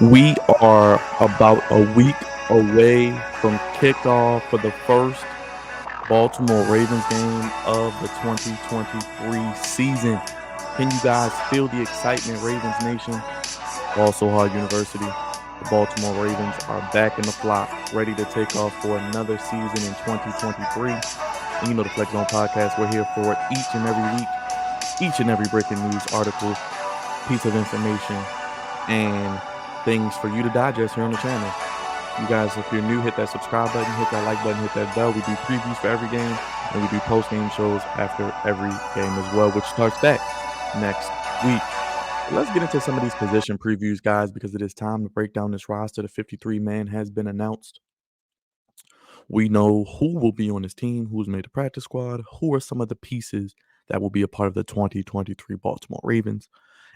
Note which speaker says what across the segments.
Speaker 1: We are about a week away from kickoff for the first Baltimore Ravens game of the 2023 season. Can you guys feel the excitement, Ravens Nation? Also, Hard University. The Baltimore Ravens are back in the flock, ready to take off for another season in 2023. And you know the Flex Zone podcast, we're here for it each and every week, each and every breaking news article, piece of information, and things for you to digest here on the channel. You guys, if you're new, hit that subscribe button, hit that like button, hit that bell. We do previews for every game, and we do post-game shows after every game as well, which starts back next week. Let's get into some of these position previews, guys, because it is time to break down this roster. The 53-man has been announced. We know who will be on this team, who's made the practice squad, who are some of the pieces that will be a part of the 2023 Baltimore Ravens.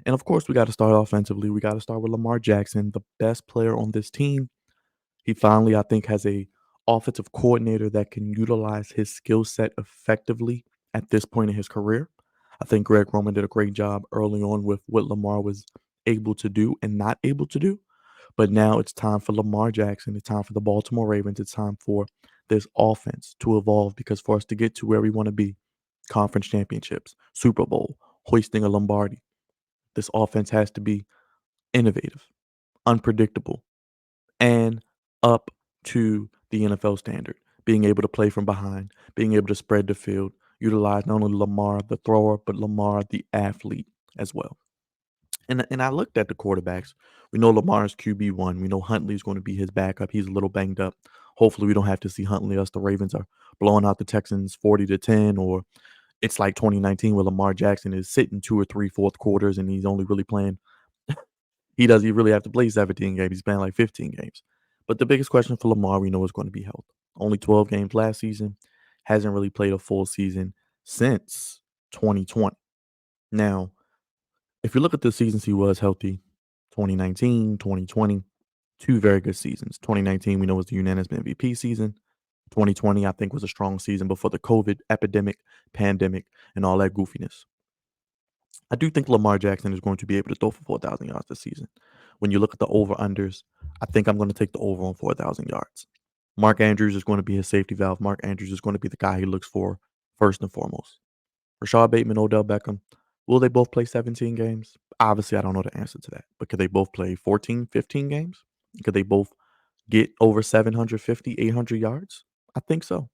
Speaker 1: And of course, we got to start offensively. We got to start with Lamar Jackson, the best player on this team. He finally, I think, has a offensive coordinator that can utilize his skill set effectively at this point in his career. I think Greg Roman did a great job early on with what Lamar was able to do and not able to do. But now it's time for Lamar Jackson. It's time for the Baltimore Ravens. It's time for this offense to evolve because for us to get to where we want to be, conference championships, Super Bowl, hoisting a Lombardi, this offense has to be innovative, unpredictable, and up to the NFL standard. Being able to play from behind, being able to spread the field, utilize not only Lamar the thrower, but Lamar the athlete as well. And I looked at the quarterbacks. We know Lamar's QB1. We know Huntley's going to be his backup. He's a little banged up. Hopefully, we don't have to see Huntley as the Ravens are blowing out the Texans 40-10, or it's like 2019 where Lamar Jackson is sitting 2 or 3 fourth quarters and he's only really playing. He really have to play 17 games. He's playing like 15 games. But the biggest question for Lamar, we know, is going to be health. Only 12 games last season. Hasn't really played a full season since 2020. Now, if you look at the seasons he was healthy, 2019, 2020, two very good seasons. 2019, we know, was the unanimous MVP season. 2020, I think, was a strong season before the COVID epidemic, pandemic, and all that goofiness. I do think Lamar Jackson is going to be able to throw for 4,000 yards this season. When you look at the over-unders, I think I'm going to take the over on 4,000 yards. Mark Andrews is going to be his safety valve. Mark Andrews is going to be the guy he looks for first and foremost. Rashad Bateman, Odell Beckham, will they both play 17 games? Obviously, I don't know the answer to that. But could they both play 14, 15 games? Could they both get over 750, 800 yards? I think so.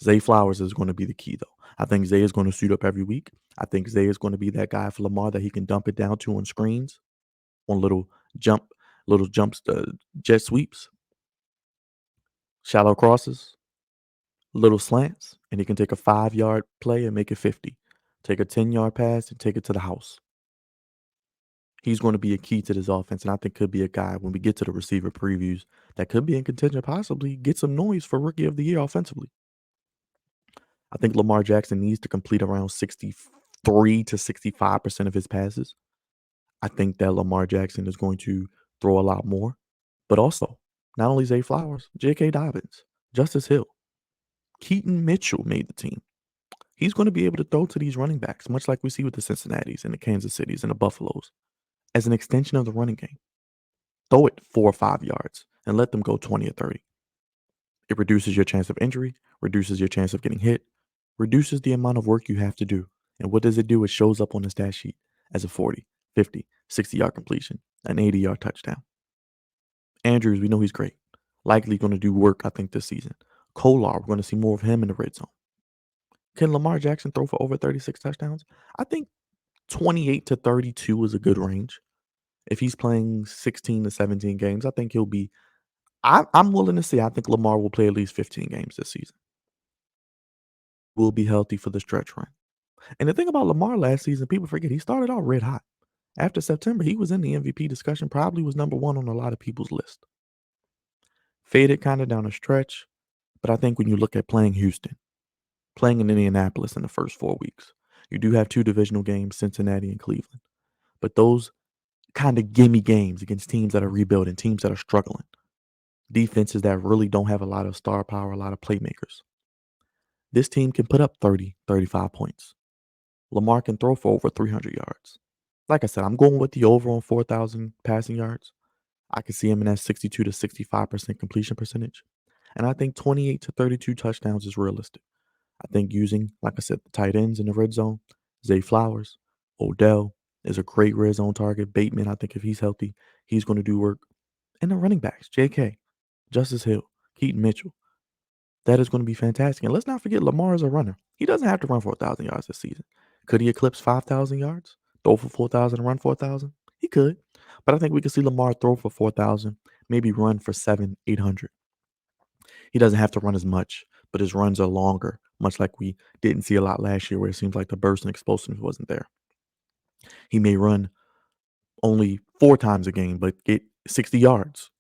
Speaker 1: Zay Flowers is going to be the key, though. I think Zay is going to suit up every week. I think Zay is going to be that guy for Lamar that he can dump it down to on screens, on little jumps, jet sweeps, shallow crosses, little slants, and he can take a 5-yard play and make it 50. Take a 10-yard pass and take it to the house. He's going to be a key to this offense, and I think could be a guy when we get to the receiver previews that could be in contention, possibly get some noise for Rookie of the Year offensively. I think Lamar Jackson needs to complete around 63 to 65% of his passes. I think that Lamar Jackson is going to throw a lot more, but also not only Zay Flowers, J.K. Dobbins, Justice Hill, Keaton Mitchell made the team. He's going to be able to throw to these running backs, much like we see with the Cincinnatis and the Kansas Cities and the Buffaloes, as an extension of the running game. Throw it 4 or 5 yards and let them go 20 or 30. It reduces your chance of injury, reduces your chance of getting hit, reduces the amount of work you have to do. And what does it do? It shows up on the stat sheet as a 40, 50, 60-yard completion, an 80-yard touchdown. Andrews, we know he's great. Likely going to do work, I think, this season. Kolar, we're going to see more of him in the red zone. Can Lamar Jackson throw for over 36 touchdowns? I think 28 to 32 is a good range. If he's playing 16 to 17 games, I think he'll be. I'm willing to say I think Lamar will play at least 15 games this season. Will be healthy for the stretch run. And the thing about Lamar last season, people forget he started out red hot. After September, he was in the MVP discussion, probably was number one on a lot of people's list. Faded kind of down a stretch, but I think when you look at playing Houston, playing in Indianapolis in the first 4 weeks, you do have 2 divisional games, Cincinnati and Cleveland. But those kind of gimme games against teams that are rebuilding, teams that are struggling, defenses that really don't have a lot of star power, a lot of playmakers. This team can put up 30, 35 points. Lamar can throw for over 300 yards. Like I said, I'm going with the over on 4,000 passing yards. I could see him in that 62 to 65% completion percentage. And I think 28 to 32 touchdowns is realistic. I think using, like I said, the tight ends in the red zone, Zay Flowers, Odell is a great red zone target. Bateman, I think if he's healthy, he's going to do work. And the running backs, J.K., Justice Hill, Keaton Mitchell. That is going to be fantastic. And let's not forget Lamar is a runner. He doesn't have to run for 1,000 yards this season. Could he eclipse 5,000 yards? Throw for 4,000 and run 4,000? He could. But I think we could see Lamar throw for 4,000, maybe run for 800. He doesn't have to run as much, but his runs are longer, much like we didn't see a lot last year where it seems like the burst and explosiveness wasn't there. He may run only 4 times a game, but get 60 yards.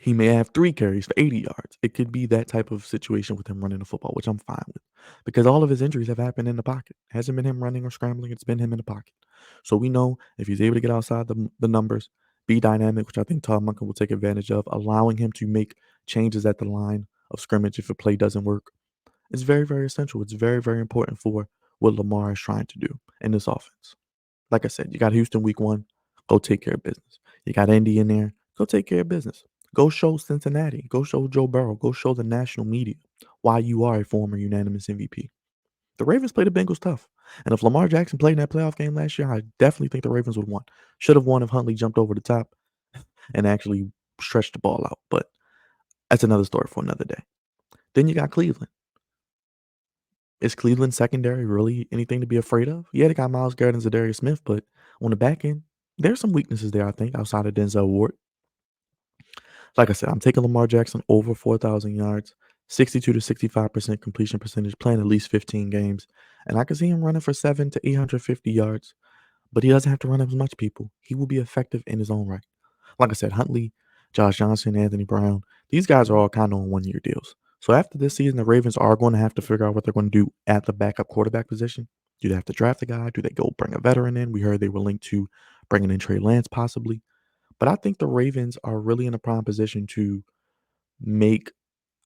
Speaker 1: He may have 3 carries for 80 yards. It could be that type of situation with him running the football, which I'm fine with because all of his injuries have happened in the pocket. It hasn't been him running or scrambling. It's been him in the pocket. So we know if he's able to get outside the numbers, be dynamic, which I think Todd Monken will take advantage of, allowing him to make changes at the line of scrimmage if a play doesn't work. It's very, very essential. It's very, very important for what Lamar is trying to do in this offense. Like I said, you got Houston week 1, go take care of business. You got Indy in there, go take care of business. Go show Cincinnati, go show Joe Burrow, go show the national media why you are a former unanimous MVP. The Ravens played the Bengals tough. And if Lamar Jackson played in that playoff game last year, I definitely think the Ravens would have won. Should have won if Huntley jumped over the top and actually stretched the ball out. But that's another story for another day. Then you got Cleveland. Is Cleveland secondary really anything to be afraid of? Yeah, they got Myles Garrett and Zadarius Smith, but on the back end, there's some weaknesses there, I think, outside of Denzel Ward. Like I said, I'm taking Lamar Jackson over 4,000 yards, 62 to 65% completion percentage, playing at least 15 games. And I can see him running for 7 to 850 yards, but he doesn't have to run as much, people. He will be effective in his own right. Like I said, Huntley, Josh Johnson, Anthony Brown, these guys are all kind of on 1-year deals. So after this season, the Ravens are going to have to figure out what they're going to do at the backup quarterback position. Do they have to draft a guy? Do they go bring a veteran in? We heard they were linked to bringing in Trey Lance possibly. But I think the Ravens are really in a prime position to make.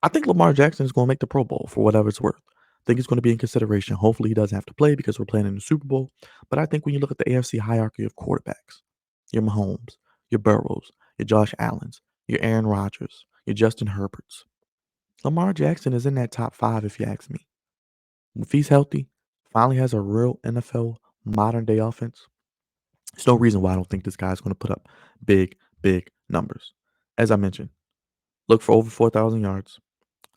Speaker 1: I think Lamar Jackson is going to make the Pro Bowl for whatever it's worth. I think it's going to be in consideration. Hopefully, he doesn't have to play because we're playing in the Super Bowl. But I think when you look at the AFC hierarchy of quarterbacks, your Mahomes, your Burrows, your Josh Allens, your Aaron Rodgers, your Justin Herberts, Lamar Jackson is in that top 5 if you ask me. If he's healthy, finally has a real NFL modern day offense, there's no reason why I don't think this guy's going to put up big, big numbers. As I mentioned, look for over 4,000 yards.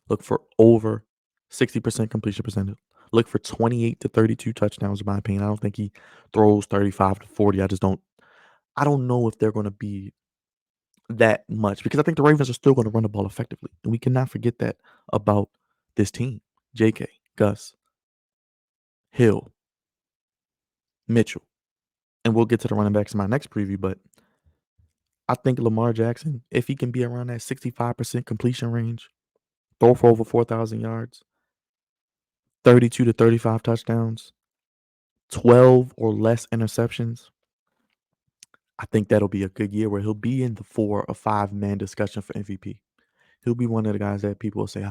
Speaker 1: Look for over 60% completion percentage. Look for 28 to 32 touchdowns, in my opinion. I don't think he throws 35 to 40. I don't know if they're going to be that much because I think the Ravens are still going to run the ball effectively. And we cannot forget that about this team. JK, Gus, Hill, Mitchell. And we'll get to the running backs in my next preview, but I think Lamar Jackson, if he can be around that 65% completion range, throw for over 4,000 yards, 32 to 35 touchdowns, 12 or less interceptions, I think that'll be a good year where he'll be in the 4 or 5-man discussion for MVP. He'll be one of the guys that people will say,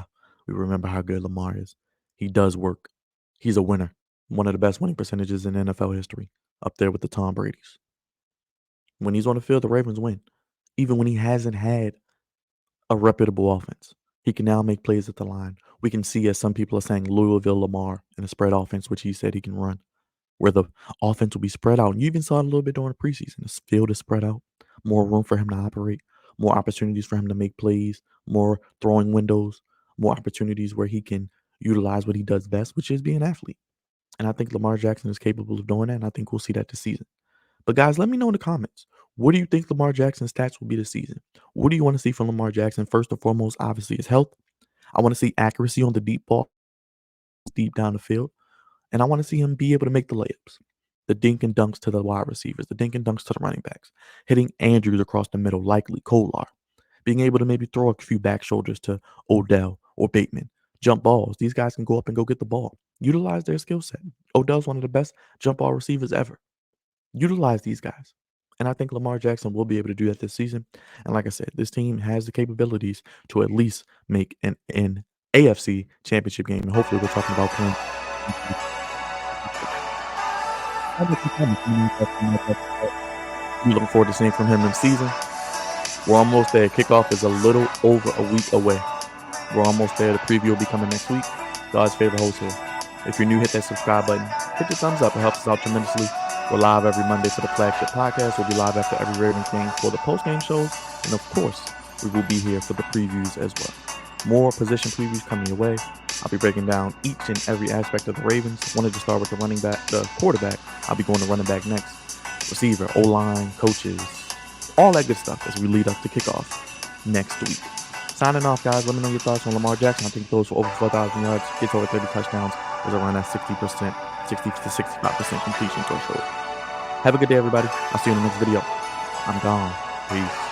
Speaker 1: we remember how good Lamar is. He does work. He's a winner. One of the best winning percentages in NFL history, up there with the Tom Brady's. When he's on the field, the Ravens win. Even when he hasn't had a reputable offense, he can now make plays at the line. We can see, as some people are saying, Louisville Lamar in a spread offense, which he said he can run, where the offense will be spread out. And you even saw it a little bit during the preseason. The field is spread out, more room for him to operate, more opportunities for him to make plays, more throwing windows, more opportunities where he can utilize what he does best, which is being an athlete. And I think Lamar Jackson is capable of doing that, and I think we'll see that this season. But guys, let me know in the comments. What do you think Lamar Jackson's stats will be this season? What do you want to see from Lamar Jackson? First and foremost, obviously, his health. I want to see accuracy on the deep ball, deep down the field. And I want to see him be able to make the layups, the dink and dunks to the wide receivers, the dink and dunks to the running backs, hitting Andrews across the middle, likely Kolar, being able to maybe throw a few back shoulders to Odell or Bateman, jump balls. These guys can go up and go get the ball. Utilize their skill set. Odell's one of the best jump ball receivers ever. Utilize these guys. And I think Lamar Jackson will be able to do that this season. And like I said, this team has the capabilities to at least make an AFC championship game. And hopefully we're talking about playing. I'm looking forward to seeing from him this season. We're almost there. Kickoff is a little over a week away. We're almost there. The preview will be coming next week. God's favorite host here. If you're new, hit that subscribe button. Hit the thumbs up. It helps us out tremendously. We're live every Monday for the flagship podcast. We'll be live after every Ravens game for the post-game shows. And of course, we will be here for the previews as well. More position previews coming your way. I'll be breaking down each and every aspect of the Ravens. Wanted to start with the quarterback. I'll be going to running back next. Receiver, O-line, coaches, all that good stuff as we lead up to kickoff next week. Signing off, guys. Let me know your thoughts on Lamar Jackson. I think those for over 4,000 yards, gets over 30 touchdowns, is around that 60%, 60 to 65% completion threshold. Have a good day, everybody. I'll see you in the next video. I'm gone. Peace.